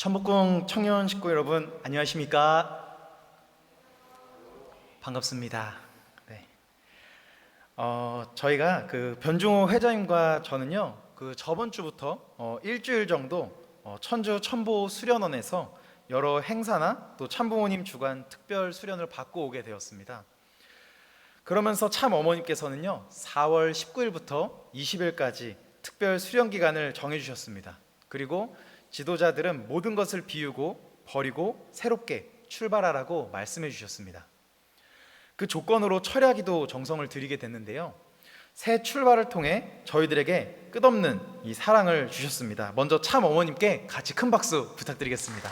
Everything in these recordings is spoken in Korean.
천복궁 청년 식구 여러분, 안녕하십니까? 반갑습니다. 네. 저희가 변중호 회장님과 저는요, 저번 주부터 일주일 정도 천주 천보 수련원에서 여러 행사나 또 참부모님 주관 특별 수련을 받고 오게 되었습니다. 그러면서 참 어머님께서는요, 4월 19일부터 20일까지 특별 수련 기간을 정해주셨습니다. 그리고 지도자들은 모든 것을 비우고 버리고 새롭게 출발하라고 말씀해 주셨습니다. 그 조건으로 철야기도 정성을 드리게 됐는데요, 새 출발을 통해 저희들에게 끝없는 이 사랑을 주셨습니다. 먼저 참 어머님께 같이 큰 박수 부탁드리겠습니다.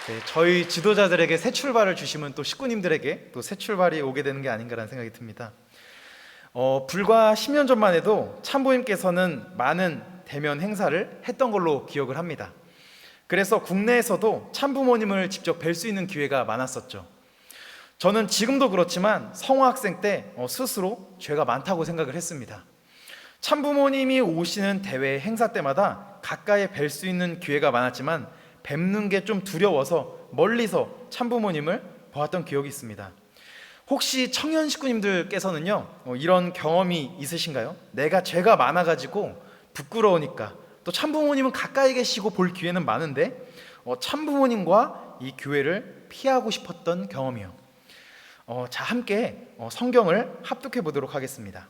네, 저희 지도자들에게 새 출발을 주시면 또 식구님들에게 또 새 출발이 오게 되는 게 아닌가라는 생각이 듭니다. 불과 10년 전만 해도 참부님께서는 많은 대면 행사를 했던 걸로 기억을 합니다. 그래서 국내에서도 참부모님을 직접 뵐 수 있는 기회가 많았었죠. 저는 지금도 그렇지만 성화학생 때 스스로 죄가 많다고 생각을 했습니다. 참부모님이 오시는 대회 행사 때마다 가까이 뵐 수 있는 기회가 많았지만 뵙는 게 좀 두려워서 멀리서 참부모님을 보았던 기억이 있습니다. 혹시 청년 식구님들께서는요, 이런 경험이 있으신가요? 내가 죄가 많아가지고 부끄러우니까, 또 참부모님은 가까이 계시고 볼 기회는 많은데 참부모님과 이 교회를 피하고 싶었던 경험이요. 자, 함께 성경을 합독해 보도록 하겠습니다.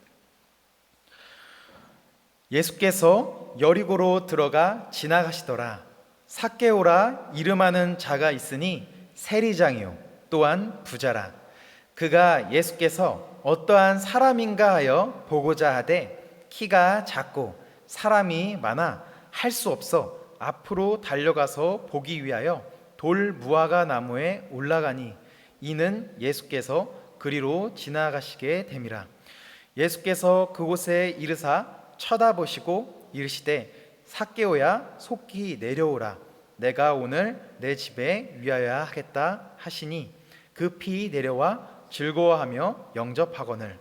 예수께서 여리고로 들어가 지나가시더라. 삭개오라 이름하는 자가 있으니 세리장이요 또한 부자라. 그가 예수께서 어떠한 사람인가 하여 보고자 하되 키가 작고 사람이 많아 할 수 없어 앞으로 달려가서 보기 위하여 돌 무화과 나무에 올라가니 이는 예수께서 그리로 지나가시게 됨이라. 예수께서 그곳에 이르사 쳐다보시고 이르시되 삭개오야 속히 내려오라. 내가 오늘 내 집에 위하여야 하겠다 하시니 급히 내려와 즐거워하며 영접하거늘.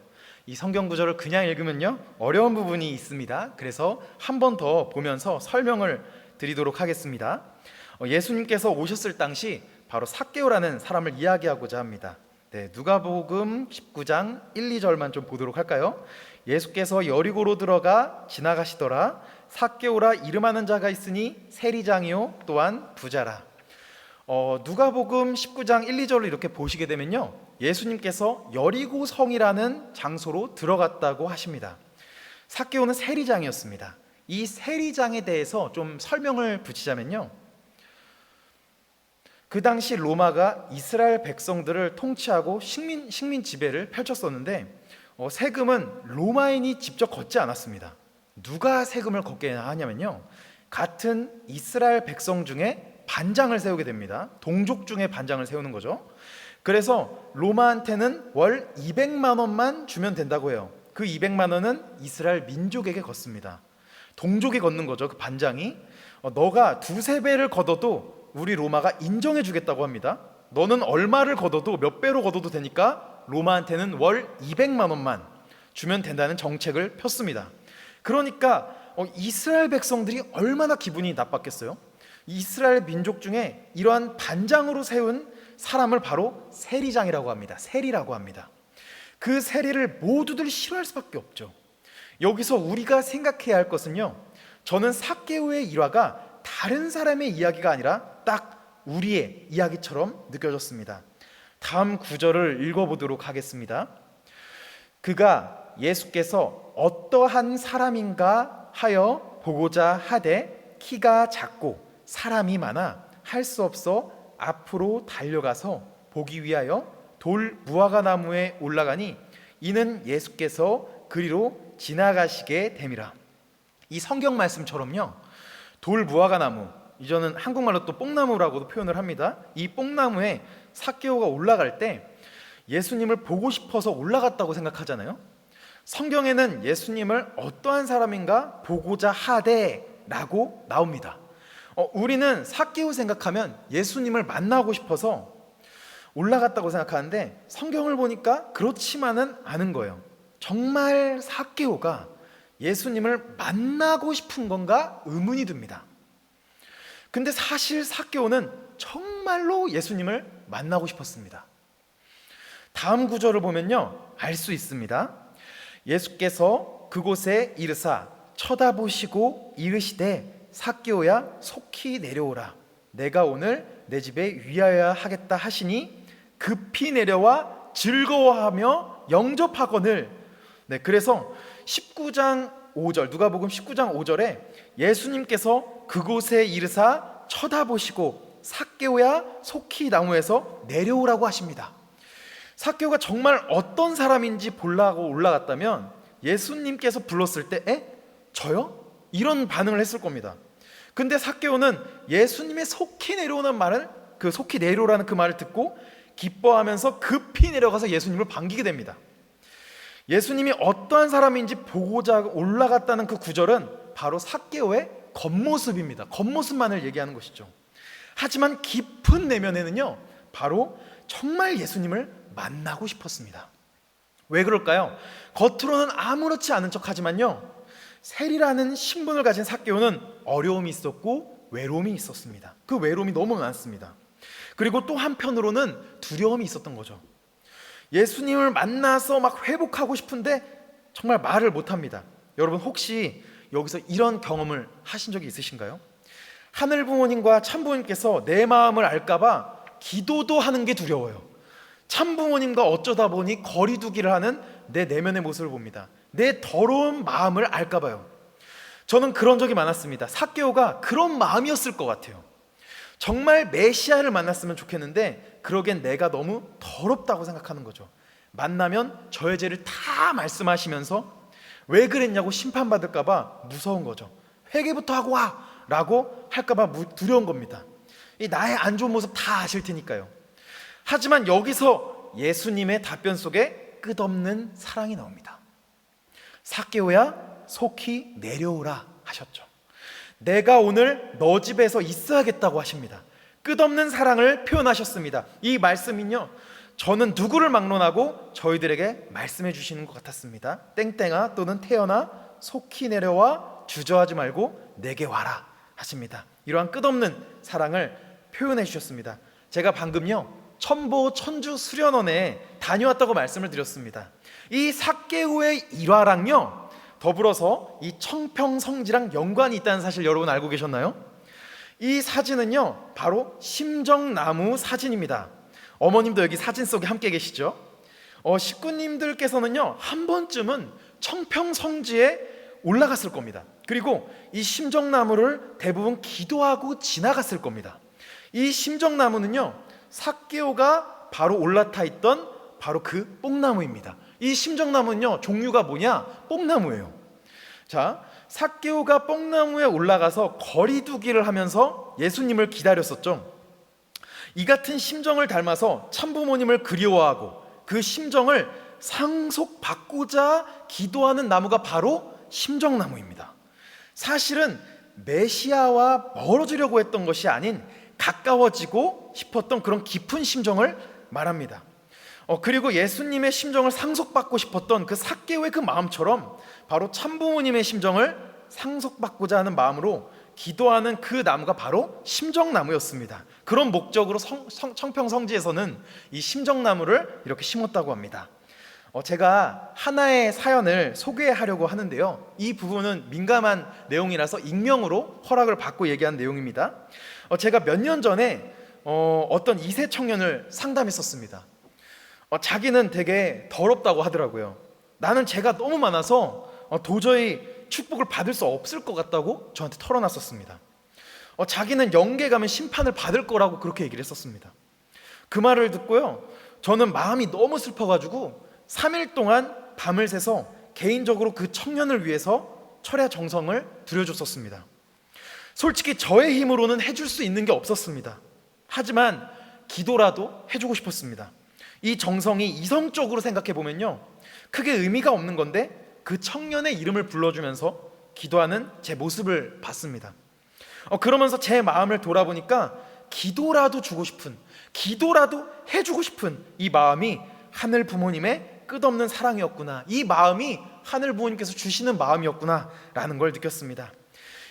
이 성경 구절을 그냥 읽으면요, 어려운 부분이 있습니다. 그래서 한 번 더 보면서 설명을 드리도록 하겠습니다. 예수님께서 오셨을 당시 바로 삭개오라는 사람을 이야기하고자 합니다. 네, 누가복음 19장 1, 2절만 좀 보도록 할까요? 예수께서 여리고로 들어가 지나가시더라. 삭개오라 이름하는 자가 있으니 세리장이요 또한 부자라. 누가복음 19장 1, 2절을 이렇게 보시게 되면요, 예수님께서 여리고 성이라는 장소로 들어갔다고 하십니다. 삭개오는 세리장이었습니다. 이 세리장에 대해서 좀 설명을 붙이자면요, 그 당시 로마가 이스라엘 백성들을 통치하고 식민 지배를 펼쳤었는데 세금은 로마인이 직접 걷지 않았습니다. 누가 세금을 걷게 하냐면요, 같은 이스라엘 백성 중에 반장을 세우게 됩니다. 동족 중에 반장을 세우는 거죠. 그래서 로마한테는 월 200만 원만 주면 된다고 해요. 그 200만 원은 이스라엘 민족에게 걷습니다. 동족이 걷는 거죠. 그 반장이 너가 두세 배를 걷어도 우리 로마가 인정해 주겠다고 합니다. 너는 얼마를 걷어도 몇 배로 걷어도 되니까 로마한테는 월 200만 원만 주면 된다는 정책을 폈습니다. 그러니까 이스라엘 백성들이 얼마나 기분이 나빴겠어요? 이스라엘 민족 중에 이러한 반장으로 세운 사람을 바로 세리장이라고 합니다. 세리라고 합니다. 그 세리를 모두들 싫어할 수밖에 없죠. 여기서 우리가 생각해야 할 것은요, 저는 삭개오의 일화가 다른 사람의 이야기가 아니라 딱 우리의 이야기처럼 느껴졌습니다. 다음 구절을 읽어보도록 하겠습니다. 그가 예수께서 어떠한 사람인가 하여 보고자 하되 키가 작고 사람이 많아 할 수 없어 앞으로 달려가서 보기 위하여 돌 무화과 나무에 올라가니 이는 예수께서 그리로 지나가시게 됨이라. 이 성경 말씀처럼요, 돌 무화과 나무, 이제는 한국말로 또 뽕나무라고도 표현을 합니다. 이 뽕나무에 삭개오가 올라갈 때 예수님을 보고 싶어서 올라갔다고 생각하잖아요. 성경에는 예수님을 어떠한 사람인가 보고자 하되 라고 나옵니다. 우리는 삭개오 생각하면 예수님을 만나고 싶어서 올라갔다고 생각하는데 성경을 보니까 그렇지만은 않은 거예요. 정말 삭개오가 예수님을 만나고 싶은 건가 의문이 듭니다. 근데 사실 삭개오는 정말로 예수님을 만나고 싶었습니다. 다음 구절을 보면요, 알 수 있습니다. 예수께서 그곳에 이르사 쳐다보시고 이르시되 삭개오야 속히 내려오라. 내가 오늘 내 집에 위하여야 하겠다 하시니 급히 내려와 즐거워하며 영접하거늘. 네, 그래서 19장 5절, 누가복음 19장 5절에 예수님께서 그곳에 이르사 쳐다보시고 삭개오야 속히 나무에서 내려오라고 하십니다. 삭개오가 정말 어떤 사람인지 보려고 올라갔다면 예수님께서 불렀을 때 저요? 이런 반응을 했을 겁니다. 근데 삭개오는 예수님의 속히 내려오는 말을, 그 속히 내려오라는 그 말을 듣고 기뻐하면서 급히 내려가서 예수님을 반기게 됩니다. 예수님이 어떠한 사람인지 보고자 올라갔다는 그 구절은 바로 삭개오의 겉모습입니다. 겉모습만을 얘기하는 것이죠. 하지만 깊은 내면에는요, 바로 정말 예수님을 만나고 싶었습니다. 왜 그럴까요? 겉으로는 아무렇지 않은 척하지만요, 세리라는 신분을 가진 삭개오는 어려움이 있었고 외로움이 있었습니다. 그 외로움이 너무 많습니다. 그리고 또 한편으로는 두려움이 있었던 거죠. 예수님을 만나서 막 회복하고 싶은데 정말 말을 못합니다. 여러분 혹시 여기서 이런 경험을 하신 적이 있으신가요? 하늘 부모님과 참 부모님께서 내 마음을 알까봐 기도도 하는 게 두려워요. 참 부모님과 어쩌다 보니 거리두기를 하는 내 내면의 모습을 봅니다. 내 더러운 마음을 알까봐요. 저는 그런 적이 많았습니다. 삭개오가 그런 마음이었을 것 같아요. 정말 메시아를 만났으면 좋겠는데 그러기엔 내가 너무 더럽다고 생각하는 거죠. 만나면 저의 죄를 다 말씀하시면서 왜 그랬냐고 심판받을까 봐 무서운 거죠. 회개부터 하고 와! 라고 할까 봐 두려운 겁니다. 이 나의 안 좋은 모습 다 아실 테니까요. 하지만 여기서 예수님의 답변 속에 끝없는 사랑이 나옵니다. 삭개오야 속히 내려오라 하셨죠. 내가 오늘 너 집에서 있어야겠다고 하십니다. 끝없는 사랑을 표현하셨습니다. 이 말씀은요, 저는 누구를 막론하고 저희들에게 말씀해 주시는 것 같았습니다. 땡땡아 또는 태연아 속히 내려와 주저하지 말고 내게 와라 하십니다. 이러한 끝없는 사랑을 표현해 주셨습니다. 제가 방금요, 천보 천주 수련원에 다녀왔다고 말씀을 드렸습니다. 이 삭개오의 일화랑요 더불어서 이 청평성지랑 연관이 있다는 사실 여러분 알고 계셨나요? 이 사진은요 바로 심정나무 사진입니다. 어머님도 여기 사진 속에 함께 계시죠? 식구님들께서는요 한 번쯤은 청평성지에 올라갔을 겁니다. 그리고 이 심정나무를 대부분 기도하고 지나갔을 겁니다. 이 심정나무는요 삭개오가 바로 올라타 있던 바로 그 뽕나무입니다. 이 심정나무는요 종류가 뭐냐? 뽕나무예요. 자, 삭개오가 뽕나무에 올라가서 거리두기를 하면서 예수님을 기다렸었죠. 이 같은 심정을 닮아서 참부모님을 그리워하고 그 심정을 상속받고자 기도하는 나무가 바로 심정나무입니다. 사실은 메시아와 멀어지려고 했던 것이 아닌 가까워지고 싶었던 그런 깊은 심정을 말합니다. 그리고 예수님의 심정을 상속받고 싶었던 그 삭개오의 그 마음처럼 바로 참부모님의 심정을 상속받고자 하는 마음으로 기도하는 그 나무가 바로 심정나무였습니다. 그런 목적으로 청평성지에서는 이 심정나무를 이렇게 심었다고 합니다. 제가 하나의 사연을 소개하려고 하는데요, 이 부분은 민감한 내용이라서 익명으로 허락을 받고 얘기한 내용입니다. 제가 몇 년 전에 어떤 2세 청년을 상담했었습니다. 자기는 되게 더럽다고 하더라고요. 나는 죄가 너무 많아서 도저히 축복을 받을 수 없을 것 같다고 저한테 털어놨었습니다. 자기는 영계 가면 심판을 받을 거라고 그렇게 얘기를 했었습니다. 그 말을 듣고요, 저는 마음이 너무 슬퍼가지고 3일 동안 밤을 새서 개인적으로 그 청년을 위해서 철야 정성을 들여줬었습니다. 솔직히 저의 힘으로는 해줄 수 있는 게 없었습니다. 하지만 기도라도 해주고 싶었습니다. 이 정성이 이성적으로 생각해보면요 크게 의미가 없는 건데 그 청년의 이름을 불러주면서 기도하는 제 모습을 봤습니다. 그러면서 제 마음을 돌아보니까 기도라도 주고 싶은, 기도라도 해주고 싶은 이 마음이 하늘 부모님의 끝없는 사랑이었구나, 이 마음이 하늘 부모님께서 주시는 마음이었구나 라는 걸 느꼈습니다.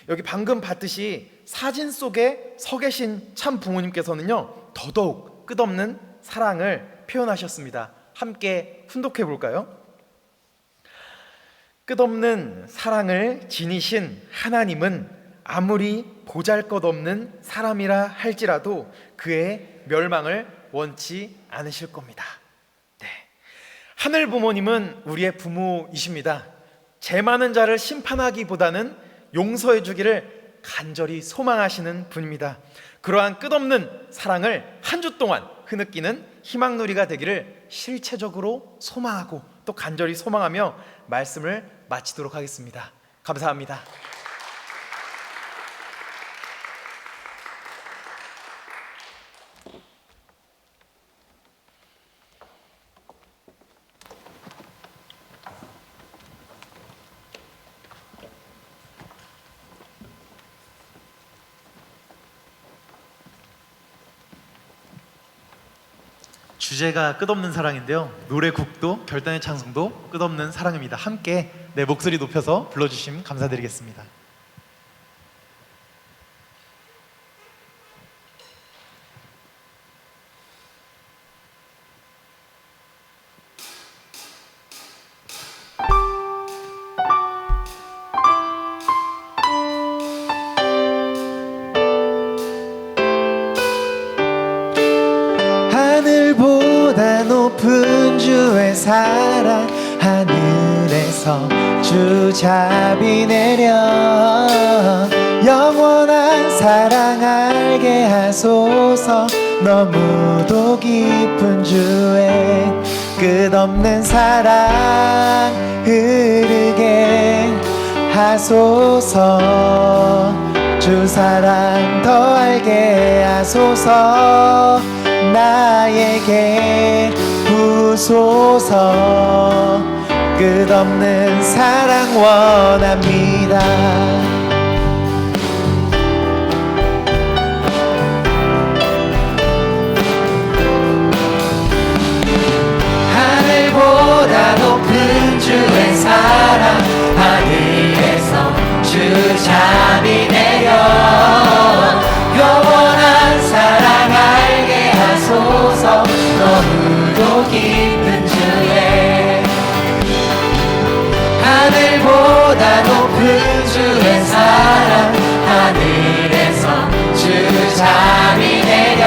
여기 방금 봤듯이 사진 속에 서 계신 참 부모님께서는요, 더더욱 끝없는 사랑을 표현하셨습니다. 함께 훈독해 볼까요? 끝없는 사랑을 지니신 하나님은 아무리 보잘것없는 사람이라 할지라도 그의 멸망을 원치 않으실 겁니다. 네. 하늘 부모님은 우리의 부모이십니다. 죄 많은 자를 심판하기보다는 용서해 주기를 간절히 소망하시는 분입니다. 그러한 끝없는 사랑을 한 주 동안 흐느끼는 희망누리가 되기를 실체적으로 소망하고 또 간절히 소망하며 말씀을 마치도록 하겠습니다. 감사합니다. 주제가 끝없는 사랑인데요, 노래곡도 결단의 찬송도 끝없는 사랑입니다. 함께 내 목소리 높여서 불러주시면 감사드리겠습니다. 하늘보다 높은 주의 사랑, 하늘에서 주잡이 내려 영원한 사랑 알게 하소서. 너무도 깊은 주의 끝없는 사랑 흐르게 하소서. 주 사랑 더 알게 하소서. 나에게 부소서. 끝없는 사랑 원합니다. 하늘보다 높은 주의 사랑, 하늘에서 주잡이 내려 영원한 사랑 알게 하소서. 너무도 깊은 주의 하늘보다 높은 주의 사랑, 하늘에서 주잡이 내려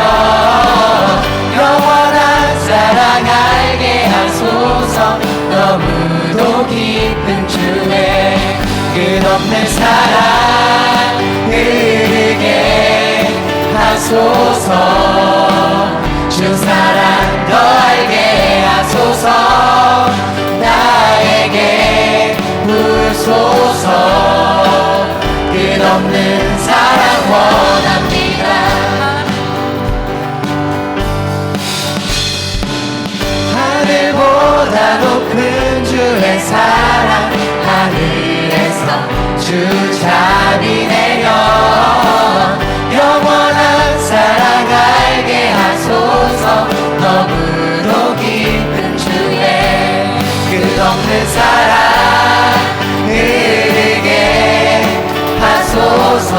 영원한 사랑 알게 하소서. 너무도 깊은 주의 끝없는 사랑 흐르게 하소서. 주 사랑 더 알게 하소서. 나에게 부소서. 끝없는 사랑 원합니다. 하늘보다 높은 주의 사랑, 하늘에서 주잡이 내려 영원한 사랑 알게 하소서. 너무도 깊은 주의 끝없는 사랑 흐르게 하소서.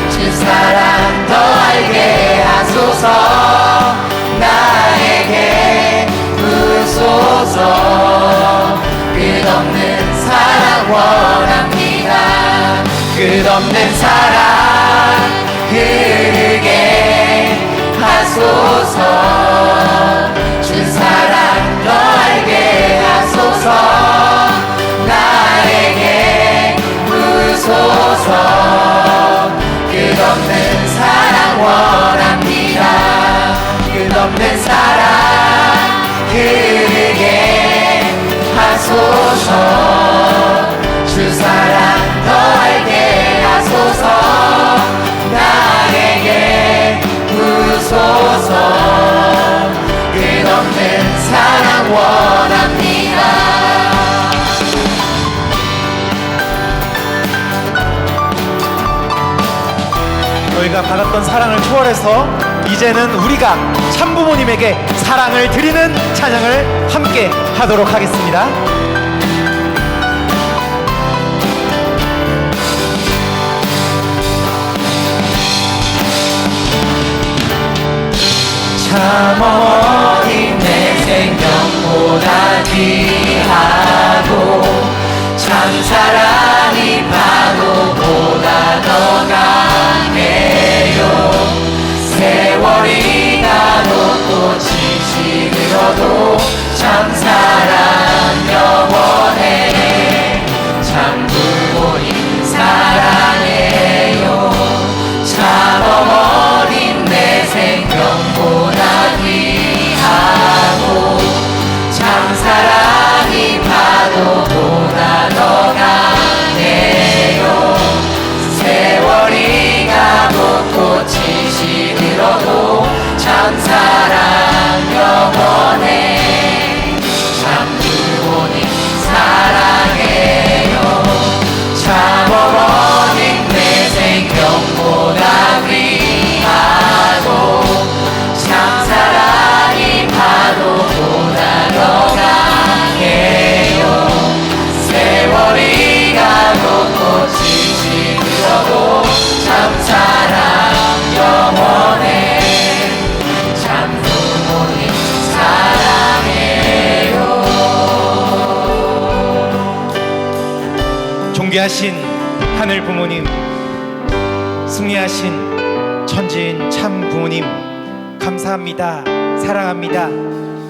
주 사랑 더 알게 하소서. 나에게 부소서. 끝없는 사랑 원합니다. 끝없는 사랑 흐르게 하소서. 주 사랑 더 알게 하소서. 나에게 부소서. 끝없는 사랑 원합니다. 끝없는 사랑 흐르게 하소서. 주 사랑 더 알게 하소서. 나에게 부소서. 끝없는 사랑 원합니다. 저희가 받았던 사랑을 초월해서 이제는 우리가 참부모님에게 사랑을 드리는 찬양을 함께 하도록 하겠습니다. 참 어린 내 생명보다 귀하고 참 사랑이 파도보다 더 강해요. 세월이 가도 또 지시들어도 참 사랑 영원해. 참 부모님 사랑해요. 참 어린 내 생명보다 귀하고 참 사랑이 파도보다 더 강해요. 세월이 가고 꽃이 시들어도 참 사랑 영원해. 참 부모님 사랑해요. 참 어머님 내 생명보다 귀하고 참 사랑이 파도보다 더 강해요. 세월이 가고 꽃이 시들어도 참 사랑 영원해. 참 부모님 사랑해요. 존귀하신 하늘 부모님, 승리하신 천지인 참 부모님, 감사합니다. 사랑합니다.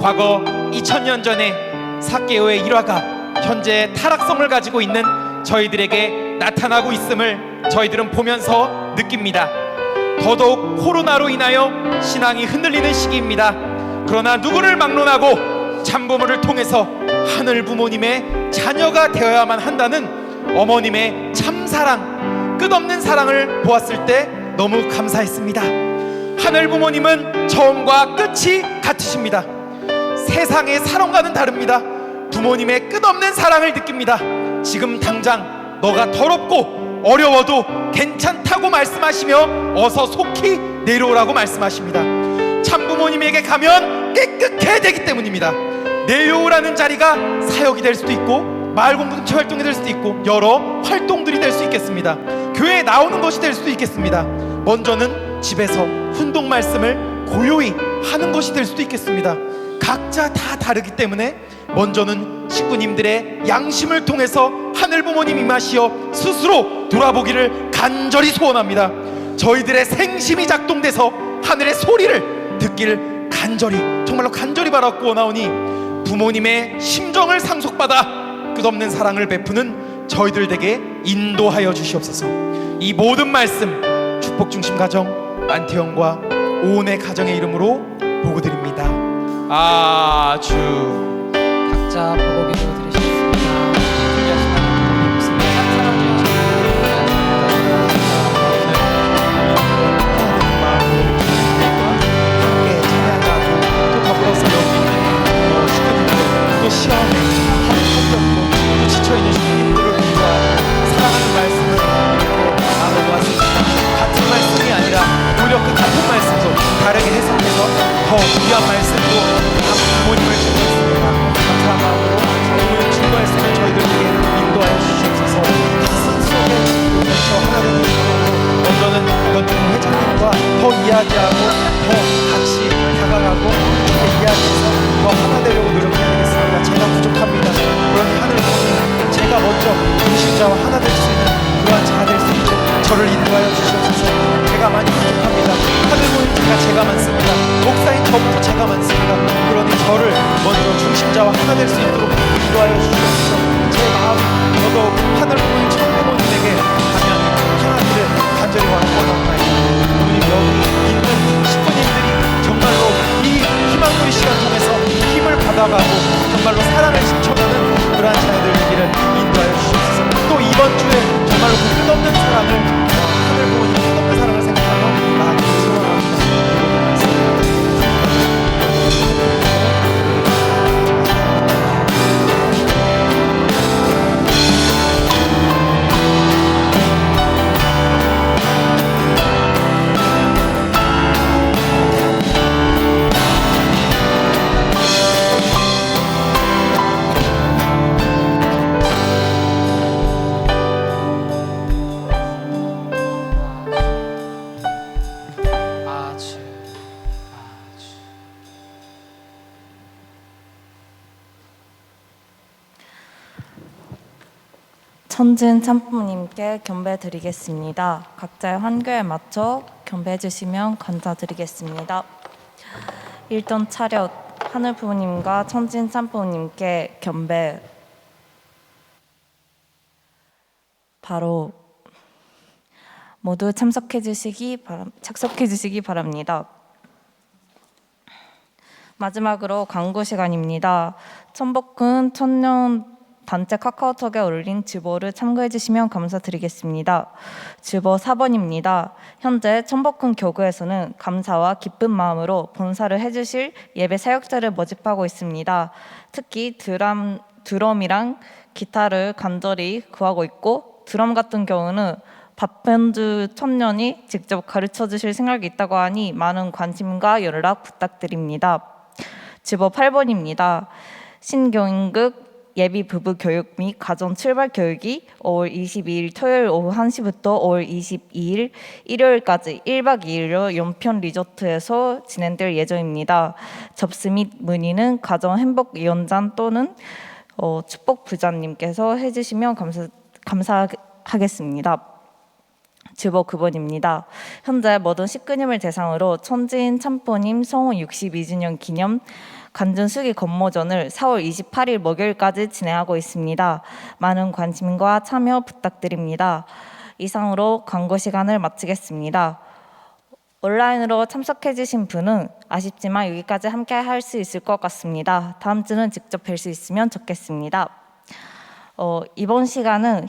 과거 2000년 전에 사개오의 일화가 현재 타락성을 가지고 있는 저희들에게 나타나고 있음을 저희들은 보면서 느낍니다. 더더욱 코로나로 인하여 신앙이 흔들리는 시기입니다. 그러나 누구를 막론하고 참부모를 통해서 하늘 부모님의 자녀가 되어야만 한다는 어머님의 참사랑, 끝없는 사랑을 보았을 때 너무 감사했습니다. 하늘 부모님은 처음과 끝이 같으십니다. 세상의 사랑과는 다릅니다. 부모님의 끝없는 사랑을 느낍니다. 지금 당장 너가 더럽고 어려워도 괜찮다고 말씀하시며 어서 속히 내려오라고 말씀하십니다. 참부모님에게 가면 깨끗해야 되기 때문입니다. 내려오라는 자리가 사역이 될 수도 있고 마을 공동체 활동이 될 수도 있고 여러 활동들이 될 수 있겠습니다. 교회에 나오는 것이 될 수도 있겠습니다. 먼저는 집에서 훈동 말씀을 고요히 하는 것이 될 수도 있겠습니다. 각자 다 다르기 때문에 먼저는 식구님들의 양심을 통해서 하늘 부모님 임하시어 스스로 돌아보기를 간절히 소원합니다. 저희들의 생심이 작동돼서 하늘의 소리를 듣기를 간절히, 정말로 간절히 바라고 원하오니 부모님의 심정을 상속받아 끝없는 사랑을 베푸는 저희들 에게 인도하여 주시옵소서. 이 모든 말씀 축복 중심 가정 만태형과 오온의 가정의 이름으로 보고드립니다. 아주. 각자 보고 기도 드리셨습니다. 준비하신 하나님 부모님 승리 감사합니다. 함께 찬양하고 또 더불어서 여기 있는 식구님들, 또 시험에 또 지쳐있는 식구님들을 우리가 사랑하는 말씀을 이렇게 나눠보았습니다. 같은 말씀이 아니라 오히려 그 같은 말씀도 다르게 해석해서 더 귀한 말씀도 부모님을 주셨습니다. 감사한 마음으로 오늘 증거 말씀을 저희들에게 인도하여 주시옵소서. 가슴 속에 저 하나 되는 먼저는 연중 회장님과 더 이야기하고 더 같이 다가가고 이렇게 이야기해서 더 하나 되려고 노력해야 되겠습니다. 제가 부족합니다. 그러니 하늘 부모님, 제가 먼저 중심자와 하나 될 수 있는 그러한 자가 될 수 있도록 저를 인도하여 주시옵소서. 제가 많이 부족합니다. 하늘 부모님, 제가 많습니다. 목사인 저부터 제가 많습니다. 그러니 저를 먼저 중심자와 하나 될 수 있도록 인도하여 주시옵소서. 제 마음 더더욱 하늘 부모님, 천 부모님에게 가면 하나님을 간절히 원합니다. 우리 여기 있는 식구님들이 정말로 이 희망누리 시간 통해서 힘을 받아가고 정말로 사랑을 지켜가는 그러한 자녀들 되기를 인도하여 주시옵소서. 또 이번 주에 정말로 그 끝없는 사랑을 하늘 부모님 끝없는 사랑을 생각하며 나아가기 소원합니다. 천진 참부님께 경배드리겠습니다. 각자의 환경에 맞춰 경배해 주시면 감사드리겠습니다. 1톤 차렷 하늘 부모님과 천진 참부님께 경배. 바로 모두 착석해 주시기 바랍니다. 마지막으로 광고 시간입니다. 천복군 천년 단체 카카오톡에 올린 주보를 참고해 주시면 감사드리겠습니다. 주보 4번입니다. 현재 천복군 교구에서는 감사와 기쁜 마음으로 본사를 해주실 예배 사역자를 모집하고 있습니다. 특히 드럼이랑 기타를 간절히 구하고 있고, 드럼 같은 경우는 박현주 청년이 직접 가르쳐 주실 생각이 있다고 하니 많은 관심과 연락 부탁드립니다. 주보 8번입니다. 신교인극 예비 부부 교육 및 가정 출발 교육이 5월 22일 토요일 오후 1시부터 5월 22일 일요일까지 1박 2일로 연평 리조트에서 진행될 예정입니다. 접수 및 문의는 가정 행복위원장 또는 축복 부장님께서 해주시면 감사하겠습니다. 주보 9번입니다. 현재 모든 식구님을 대상으로 천진 참부님 성호 62주년 기념 간증수기 건모전을 4월 28일 목요일까지 진행하고 있습니다. 많은 관심과 참여 부탁드립니다. 이상으로 광고 시간을 마치겠습니다. 온라인으로 참석해 주신 분은 아쉽지만 여기까지 함께 할 수 있을 것 같습니다. 다음 주는 직접 뵐 수 있으면 좋겠습니다. 이번 시간은